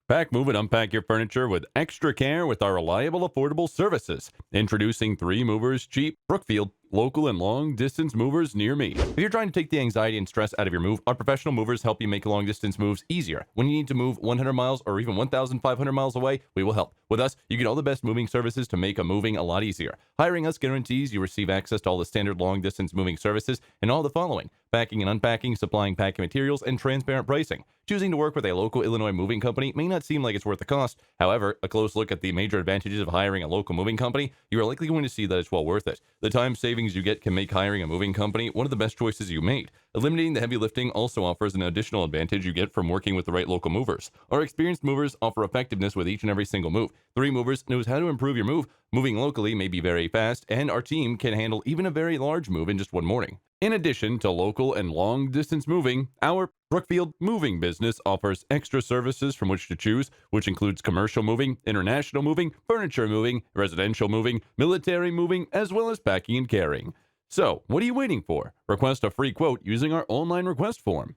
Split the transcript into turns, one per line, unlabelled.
Pack, move, and unpack your furniture with extra care with our reliable, affordable services. Introducing 3 movers cheap, Brookfield, local and long distance movers near me. If you're trying to take the anxiety and stress out of your move, our professional movers help you make long distance moves easier. When you need to move 100 miles or even 1,500 miles away, we will help. With us, you get all the best moving services to make a moving a lot easier. Hiring us guarantees you receive access to all the standard long distance moving services and all the following: packing and unpacking, supplying packing materials, and transparent pricing. Choosing to work with a local Illinois moving company may not seem like it's worth the cost. However, a close look at the major advantages of hiring a local moving company, you are likely going to see that it's well worth it. The time savings you get can make hiring a moving company one of the best choices you made. Eliminating the heavy lifting also offers an additional advantage you get from working with the right local movers. Our experienced movers offer effectiveness with each and every single move. 3 Movers knows how to improve your move. Moving locally may be very fast, and our team can handle even a very large move in just one morning. In addition to local and long distance moving, our Brookfield moving business offers extra services from which to choose, which includes commercial moving, international moving, furniture moving, residential moving, military moving, as well as packing and carrying. So, what are you waiting for? Request a free quote using our online request form.